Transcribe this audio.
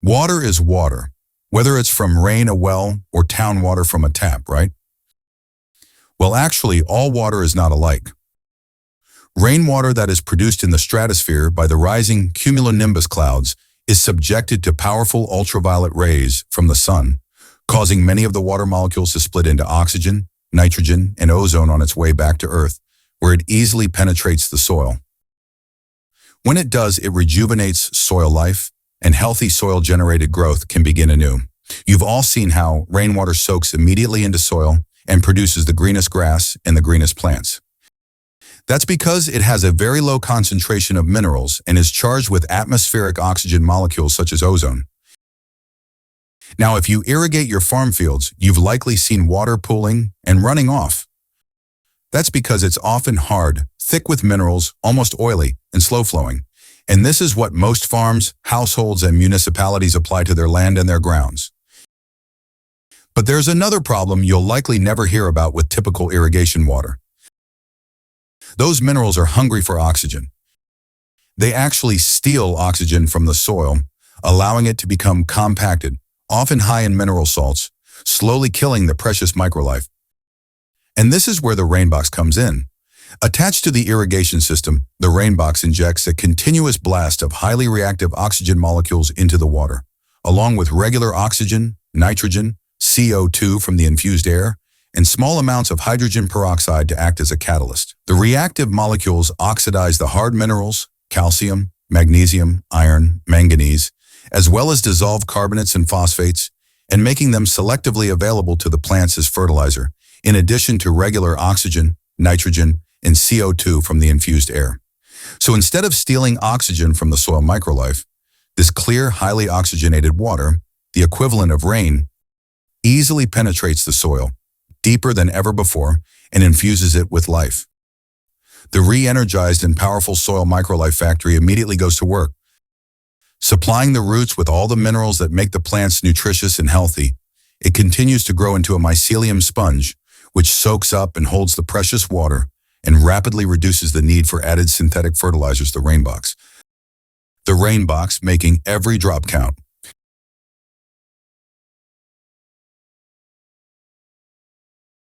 Water is water, whether it's from rain, a well, or town water from a tap, right? Well, actually, all water is not alike. Rainwater that is produced in the stratosphere by the rising cumulonimbus clouds is subjected to powerful ultraviolet rays from the sun, causing many of the water molecules to split into oxygen, nitrogen, and ozone on its way back to Earth, where it easily penetrates the soil. When it does, it rejuvenates soil life, and healthy soil-generated growth can begin anew. You've all seen how rainwater soaks immediately into soil and produces the greenest grass and the greenest plants. That's because it has a very low concentration of minerals and is charged with atmospheric oxygen molecules such as ozone. Now, if you irrigate your farm fields, you've likely seen water pooling and running off. That's because it's often hard, thick with minerals, almost oily, and slow-flowing. And this is what most farms, households, and municipalities apply to their land and their grounds. But there's another problem you'll likely never hear about with typical irrigation water. Those minerals are hungry for oxygen. They actually steal oxygen from the soil, allowing it to become compacted, often high in mineral salts, slowly killing the precious microlife. And this is where the RainBox comes in. Attached to the irrigation system, the RainBox injects a continuous blast of highly reactive oxygen molecules into the water, along with regular oxygen, nitrogen, CO2 from the infused air, and small amounts of hydrogen peroxide to act as a catalyst. The reactive molecules oxidize the hard minerals, calcium, magnesium, iron, manganese, as well as dissolve carbonates and phosphates, and making them selectively available to the plants as fertilizer, in addition to regular oxygen, nitrogen, and CO2 from the infused air. So instead of stealing oxygen from the soil microlife, this clear, highly oxygenated water, the equivalent of rain, easily penetrates the soil, deeper than ever before, and infuses it with life. The re-energized and powerful soil microlife factory immediately goes to work, supplying the roots with all the minerals that make the plants nutritious and healthy. It continues to grow into a mycelium sponge, which soaks up and holds the precious water and rapidly reduces the need for added synthetic fertilizers, the RainBox. The RainBox making every drop count.